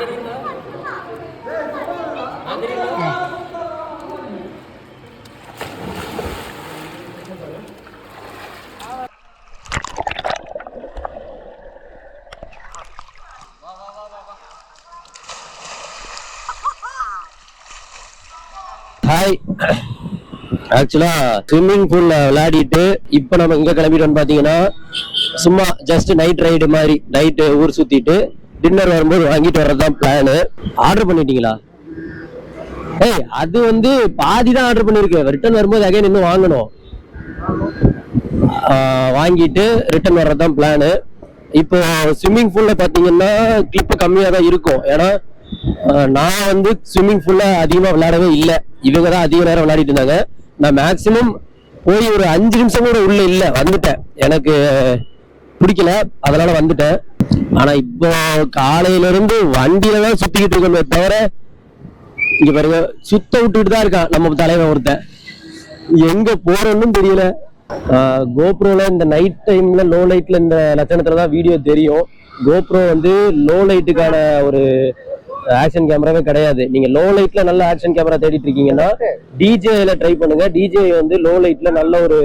Hi, ஆக்சுவலா swimming பூல்ல விளையாடிட்டு இப்ப நம்ம இங்க கிளம்பிட்டோம்னு பாத்தீங்கன்னா சும்மா ஜஸ்ட் நைட் ரைடு மாதிரி நைட்டு ஊர் சுத்திட்டு டின்னர் வரும்போது வாங்கிட்டு வர்றதுதான் பிளானு. ஆர்டர் பண்ணிட்டீங்களா? ஏய், அது வந்து பாதி தான் ஆர்டர் பண்ணிருக்கு. ரிட்டர்ன் வரும்போது அகைன் இன்னும் வாங்கணும். வாங்கிட்டு ரிட்டர்ன் வர்றதுதான் பிளானு. இப்போ ஸ்விம்மிங் பூல்ல பாத்தீங்கன்னா கிளிப்பு கம்மியா தான் இருக்கும். ஏன்னா நான் வந்து ஸ்விம்மிங் பூல்ல அதிகமா விளையாடவே இல்லை. இவங்க தான் அதிக நேரம் விளையாடிட்டு இருந்தாங்க. நான் மேக்சிமம் போய் ஒரு 5 நிமிஷம் கூட உள்ள இல்ல, வந்துட்டேன். எனக்கு பிடிக்கல, அதனால வந்துட்டேன். ஆனா இப்போ காலையில இருந்து வண்டியில தான் சுத்திக்கிட்டு இருக்கோமே தவிர இங்க பாருங்க சுத்த விட்டுட்டு தான் இருக்கான் நம்ம தலைவன் ஒருத்தன். எங்க போறோம்னு தெரியல. கோப்ரோல இந்த நைட் டைம்ல லோ லைட்ல இந்த லட்சணத்துல தான் வீடியோ தெரியும். கோப்ரோ வந்து லோ லைட்டுக்கான ஒரு ஆக்ஷன் கேமராவே கிடையாது. நீங்க லோ லைட்ல நல்ல ஆக்ஷன் கேமரா தேடிட்டு இருக்கீங்கன்னா டிஜேல ட்ரை பண்ணுங்க. டிஜே வந்து லோ லைட்ல நல்ல ஒரு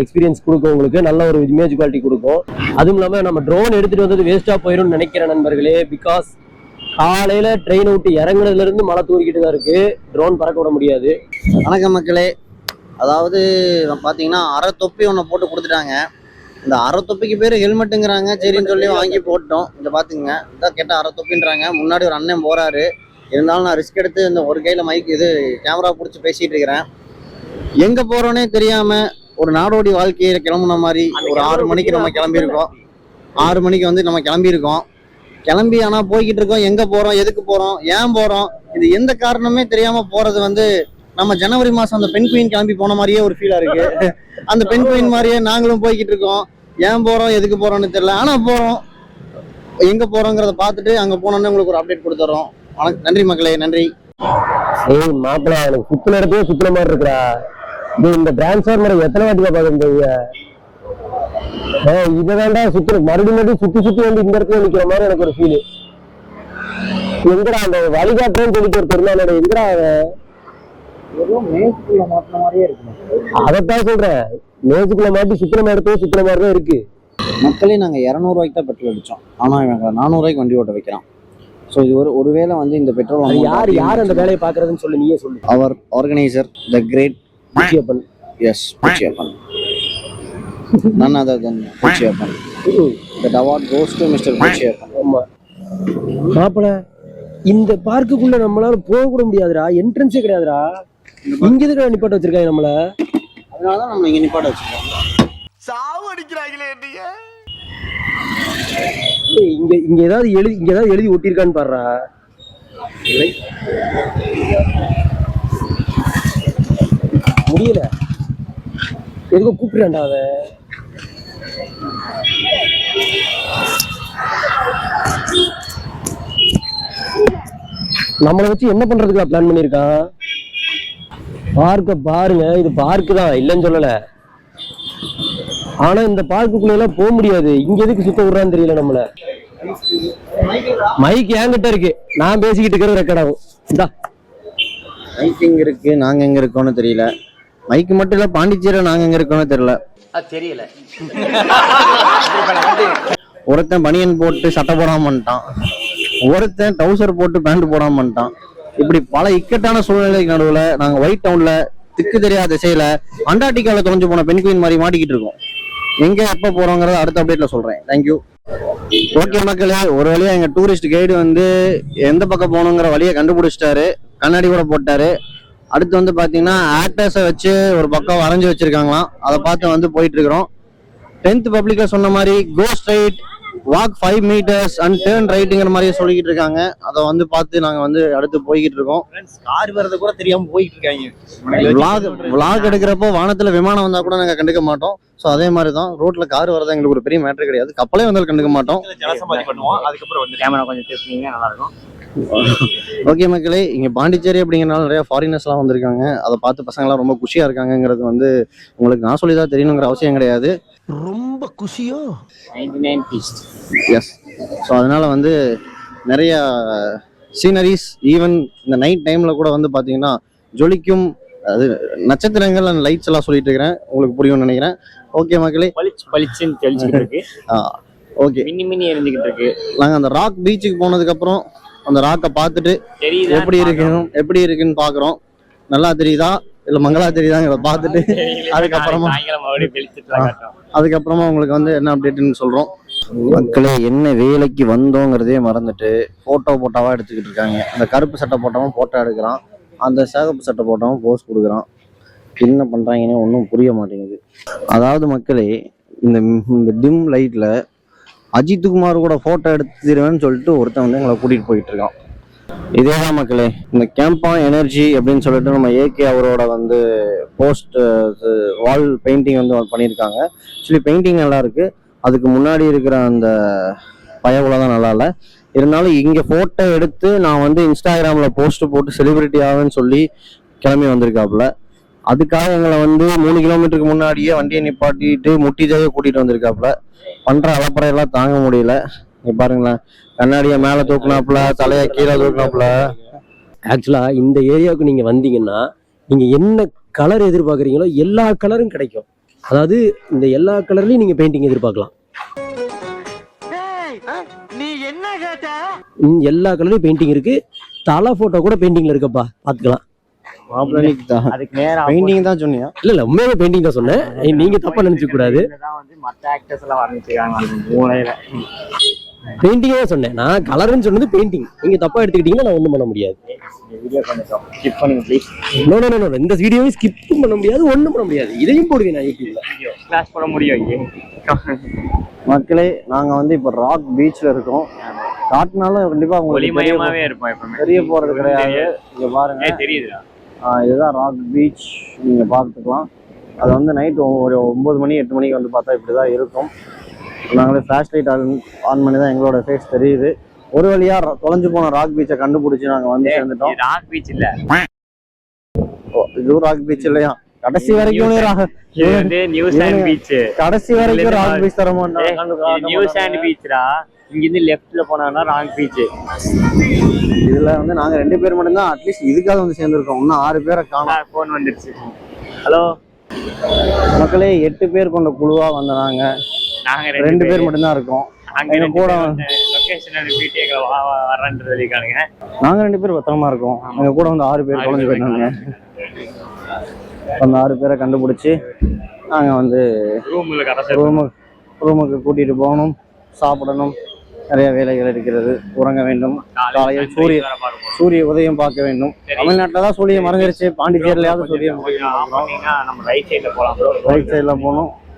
எக்ஸ்பீரியன்ஸ் கொடுக்கும், உங்களுக்கு நல்ல ஒரு இமேஜ் குவாலிட்டி கொடுக்கும். அதுவும் இல்லாம நம்ம ட்ரோன் எடுத்துட்டு வந்தது வேஸ்டா போயிடும் நினைக்கிறேன் நண்பர்களே. பிகாஸ் காலையில ட்ரெயின் விட்டு இறங்குனதுல இருந்து மழை தூரிக்கிட்டு தான் இருக்கு. ட்ரோன் பறக்க விட முடியாது. வணக்கம் மக்களே. அதாவது பார்த்தீங்கன்னா அரை தொப்பி ஒன்று போட்டு கொடுத்துட்டாங்க. இந்த அரை தொப்பிக்கு பேர் ஹெல்மெட்டுங்கிறாங்க. சரின்னு சொல்லி வாங்கி போட்டோம். இங்கே பார்த்துங்க, இதான் கேட்டால் அரை தொப்பின்றாங்க. முன்னாடி ஒரு அண்ணன் போகிறாரு. இருந்தாலும் நான் ரிஸ்க் எடுத்து இந்த ஒரு கையில் மைக் கேமரா பிடிச்சி பேசிகிட்டு இருக்கிறேன். எங்கே போகிறோன்னே தெரியாமல் ஒரு நாடோடி வாழ்க்கையில் கிளம்புன மாதிரி ஒரு 6 மணிக்கு நம்ம கிளம்பியிருக்கோம். 6 மணிக்கு வந்து நம்ம கிளம்பி ஆனால் போய்கிட்டு இருக்கோம். எங்கே போகிறோம், எதுக்கு போகிறோம், ஏன் போகிறோம், இது எந்த காரணமே தெரியாமல் போகிறது வந்து நம்ம ஜனவரி மாதம் அந்த பெண் குயின் கிளம்பி போன மாதிரியே ஒரு ஃபீலாக இருக்குது. அந்த பெண் குயின் மாதிரியே நாங்களும் போய்கிட்டு இருக்கோம். ஏன் போகிறோம், எதுக்கு போகிறோன்னு தெரியல. ஆனால் போகிறோம். எங்கே போகிறோங்கிறத பார்த்துட்டு அங்கே போனோன்னு உங்களுக்கு ஒரு அப்டேட் கொடுத்துட்றோம். வணக்கம், நன்றி மக்களே, நன்றி. ஏய் மாப்பிள்ள, எனக்கு சுத்தின இடத்தையே சுத்தின மாதிரி இருக்கிறா. இந்த டிரான்ஸ்ஃபார்மரை எத்தனை வாட்டி பார்க்க இதை வேண்டாம் சுத்தி மறுபடியும் சுத்தி வந்து இந்த இடத்துல நிக்கிற மாதிரி எனக்கு ஒரு ஃபீல். எங்கடா அந்த வழிகாட்டுன்னு சொல்லிட்டு ஒரு தெரியாத எங்கடா மேஜுக்குள்ள மாட்டின மாதிரியே இருக்கு. அதைத்தான் சொல்றேன், மேஜுக்குள்ள மாட்டி சுத்தின இடத்தையே சுத்தின மாதிரி தான் இருக்கு. மக்களே, நாங்கள் 200 ரூபாய்க்கு தான் பெட்ரோல் அடித்தோம். ஆனால் இவங்க 400 ரூபாய்க்கு வண்டி ஓட்ட வைக்கிறான். ஸோ இது ஒரு வேளை வந்து இந்த பெட்ரோல் யார் அந்த வேலையை பார்க்கறதுன்னு சொல்லி நீயே சொல்லு. அவர் organiser the great Poochiyappan. Yes, Poochiyappan. none other than Poochiyappan. The award goes to Mr. Poochiyappan. ஆமா மாப்பிள்ள, இந்த பார்க்குக்குள்ள நம்மளால போக கூட முடியாதுடா. என்ட்ரன்ஸே கிடையாதுடா. இங்க எதுக்கு நிப்பாட்ட வச்சிருக்காங்க நம்மள? அதனாலதான் நம்ம இங்க நிப்பாட்ட வச்சிருக்காங்க. சாவு அடிக்கிறாங்களே. இங்க ஏதாவது எழுதி ஒட்டிருக்கான்னு பாருடா. முடியல, எதுக்கோ கூப்பிடுறான்டா அவ. நம்மளை வச்சு என்ன பண்றதுக்கு பிளான் பண்ணிருக்கான்? பார்க்க பாருங்க, இது பார்க்கு தான் இல்லைன்னு சொல்லல. ஆனா இந்த பார்க்குக்குள்ள எல்லாம் போக முடியாது. இங்க எதுக்கு சுத்த விடுறான்னு தெரியல நம்மள. மைக் என்கிட்ட இருக்கு, நான் பேசிக்கிட்டு இருக்கிறது ரெக்கார்ட் ஆகும். இந்தா மைக் எங்க இருக்கு, நாங்க எங்க இருக்கோம்னு தெரியல. மைக் மட்டும் இல்ல, பாண்டிச்சேரியில நாங்க எங்க இருக்கோம்னு தெரியல. ஒருத்தன் பனியன் போட்டு சட்டை போடாம பண்ணிட்டான், ஒருத்தன் டவுசர் போட்டு பேண்ட் போடாம பண்ணிட்டான். இப்படி பல இக்கட்டான சூழ்நிலைக்கு நடுவுல நாங்க ஒயிட் டவுன்ல திக்கு தெரியாத திசையில அண்டார்டிகால தொலைஞ்சு போன பெண் குயின் மாதிரி மாட்டிக்கிட்டு இருக்கோம். எங்க எப்ப போறோங்கிறத அடுத்த அப்டேட்ல சொல்றேன். தேங்க்யூ. ஓகே மக்களே, ஒரு வழியா எங்க டூரிஸ்ட் கைடு வந்து எந்த பக்கம் போகணுங்கிற வழியை கண்டுபிடிச்சிட்டாரு. கண்ணாடி கூட போட்டாரு. அடுத்து வந்து பாத்தீங்கன்னா ஆக்டர்ஸை வச்சு ஒரு பக்கம் வரைஞ்சி வச்சிருக்காங்களாம். அதை பார்த்து வந்து போயிட்டு இருக்கிறோம். 10th பப்ளிக்கா சொன்ன மாதிரி go straight, walk 5 meters and turn ரைட்டுங்கிற மாதிரியே சொல்லிக்கிட்டு இருக்காங்க. அதை வந்து பார்த்து நாங்க வந்து அடுத்து போய்கிட்டு இருக்கோம். கார் வரது கூட தெரியாம போயிட்டு இருக்காங்க. விளாக் எடுக்கிறப்போ வானத்துல விமானம் வந்தா கூட நாங்க கண்டுக்க மாட்டோம். ஸோ அதே மாதிரி தான் ரோட்ல கார் வரதா எங்களுக்கு ஒரு பெரிய மேட்டர் கிடையாது. கப்பலே வந்தாலும் கண்டுக்க மாட்டோம். ஜலசமாதி பண்ணுவோம். அதுக்கப்புறம் வந்து கேமரா கொஞ்சம் பேசுனீங்க, நல்லா இருக்கும். ஓகே மக்களே, இங்க பாண்டிச்சேரி அப்படிங்கிறனால நிறைய ஃபாரினர்ஸ் எல்லாம் வந்திருக்காங்க. அதை பார்த்து பசங்க எல்லாம் ரொம்ப குஷியா இருக்காங்கிறது வந்து உங்களுக்கு நான் சொல்லிதான் தெரியணுங்கிற அவசியம் கிடையாது. ரொம்ப குஷியோ 99 பீஸ். எஸ். ஸோ அதனால வந்து நிறைய சீனரிஸ், ஈவன் இந்த நைட் டைம்ல கூட வந்து பாத்தீங்கன்னா ஜொலிக்கும் அது நட்சத்திரங்கள் அண்ட் லைட்ஸ் எல்லாம் சொல்லிட்டு இருக்கிறேன், உங்களுக்கு புரியும்னு நினைக்கிறேன். ஓகே மக்களே, பளிச்சுன்னு தெளிச்சுக்கிட்டு இருக்கு. ஓகே, மின்னி எரிஞ்சுக்கிட்டு இருக்கு. நாங்க அந்த ராக் பீச்சுக்கு போனதுக்கு அப்புறம் அந்த ராக்கை பார்த்துட்டு எப்படி இருக்குன்னு பாக்குறோம். நல்லா தெரியுதா இல்ல மங்களா தெரியுதாங்கிறத பார்த்துட்டு அதுக்கப்புறமா உங்களுக்கு வந்து என்ன அப்டேட்னு சொல்றோம். மக்களே, என்ன வேலைக்கு வந்தோங்கிறதே மறந்துட்டு போட்டோவா எடுத்துக்கிட்டு இருக்காங்க. அந்த கருப்பு சட்டை போட்டவன் போட்டோ எடுக்கிறான், அந்த சிகப்பு சட்டை போட்டவன் போஸ்ட் கொடுக்குறான். என்ன பண்றாங்கன்னு ஒன்றும் புரிய மாட்டேங்குது. அதாவது மக்களே, இந்த டிம் லைட்ல அஜித்குமார் கூட போட்டோ எடுத்துருவேன்னு சொல்லிட்டு ஒருத்தன் வந்து எங்களை கூட்டிட்டு போயிட்டு இருக்கான். இதேதான் மக்களே, இந்த கேம்பா எனர்ஜி அப்படின்னு சொல்லிட்டு நம்ம ஏகே அவரோட வந்து போஸ்ட் வால் பெயிண்டிங் வந்து பண்ணியிருக்காங்க. ஆக்சுவலி பெயிண்டிங் நல்லா இருக்கு, அதுக்கு முன்னாடி இருக்கிற அந்த பயவுல தான் நல்லா இல்லை. இருந்தாலும் இங்கே ஃபோட்டோ எடுத்து நான் வந்து இன்ஸ்டாகிராமில் போஸ்ட் போட்டு செலிபிரிட்டி ஆகுன்னு சொல்லி கிளம்பி வந்திருக்காப்புல. அதுக்காக எங்களை வந்து 3 கிலோமீட்டருக்கு முன்னாடியே வண்டியை நிப்பாட்டிட்டு முட்டிதாவே கூட்டிகிட்டு வந்திருக்காப்புல. பண்ணுற அலப்பறையெல்லாம் தாங்க முடியல. இங்கே பாருங்களேன், கண்ணாடியை மேலே தூக்குனாப்புல, தலையை கீழே தூக்குனாப்புல. ஆக்சுவலா இந்த ஏரியாவுக்கு நீங்க வந்தீங்கன்னா நீங்க என்ன கலர் எதிர்பார்க்குறீங்களோ எல்லா கலரும் கிடைக்கும். அதாவது இந்த எல்லா கலர்லயும் நீங்க பெயிண்டிங் எதிர்பார்க்கலாம். எல்லா கலர்லயும் பெயிண்டிங் இருக்கு. தலை போட்டோ கூட பெயிண்டிங்ல இருக்கப்பா, பாத்துக்கலாம். அதுக்கு நேரா பெயிண்டிங் தான் சொன்னியா? இல்ல உண்மையாவே பெயிண்டிங் தான் சொன்னேன், நீங்க தப்பா நினைச்சுக்க கூடாது. மற்ற ஆக்டர்ஸ் எல்லாம் வர்ணிச்சிருக்காங்க மூளையில. பெயிண்டிங் தான் சொன்னேன், நான் கலர்னு சொன்னது பெயிண்டிங். நீங்க தப்பா எடுத்துக்கிட்டீங்கன்னா நான் ஒண்ணும் பண்ண முடியாது. வீடியோ கொஞ்சம் ஸ்கிப் பண்ணுங்க ப்ளீஸ். நோ நோ நோ, இந்த வீடியோவை ஸ்கிப் பண்ண முடியாது, ஒண்ணும் பண்ண முடியாது. இதையும் போடுவேன் நான் யூடியூப்ல. கிளாஸ் பண்ண முடியும் இங்கே. மக்களே, நாங்க வந்து இப்போ ராக் பீச்ல இருக்கோம். காட்டினாலும் கண்டிப்பா ஒளிமயமாவே இருப்போம் எப்பவுமே. தெரிய போறது கிடையாது. இங்க பாருங்க, தெரியுதுடா, இதுதான் ராக் பீச். நீங்க பார்த்துக்கலாம். அது வந்து நைட் ஒரு 9 மணி 8 மணிக்கு வந்து பார்த்தா இப்படிதான் இருக்கும். நாங்களே ஃபிளாஷ் லைட் ஆன் பண்ணி தான் எங்களோட ஃபேஸ் தெரியுது. ஒரு வழியா தொலைஞ்சு போன ராக் பீச்சை கண்டுபிடிச்சு நாங்க வந்து சேர்ந்துட்டோம். ராக் பீச் இல்ல, இது ராக் பீச் இல்லையா? கடைசி வரைக்கும் நியூ சாண்ட் பீச். கடைசி வரைக்கும் ராக் பீச் தர மாட்டாங்க. நியூ சாண்ட் பீச்ரா, இங்க இருந்து லெஃப்ட்ல போனா ராக் பீச். இதுல வந்து நாங்க 2 பேர் மட்டும் தான் அட்லீஸ்ட் இதுக்காக வந்து சேர்ந்துருக்கோம். இன்னும் 6 பேரை காணோம். போன் வந்துருச்சு. ஹலோ மக்களே, 8 பேர் கொண்ட குழுவா வந்த நாங்க 2 பேர் மட்டும் தான் இருக்கோம். அங்க கூட லொகேஷன் அனுப்பிட்டு எங்க வரன்றத சொல்லிருக்கானுங்க. நாங்க 2 பேர் பத்திரமா இருக்கோம். எங்க கூட வந்து 6 பேர் குழந்தை போயிட்டாங்க. அந்த 6 பேரை கண்டுபிடிச்சு நாங்க வந்து ரூமுக்கு கூட்டிட்டு போகணும், சாப்பிடணும், நிறைய வேலைகள் இருக்கிறது, உறங்க வேண்டும். காலையில் சூரிய உதயம் பார்க்க வேண்டும். தமிழ்நாட்டில் தான் சூரியன் மறைஞ்சிருச்சு, பாண்டிச்சேரியிலாவது சூரியன் நம்ம ரைட் சைட்ல போகலாம். ரைட் சைட்ல போகணும்.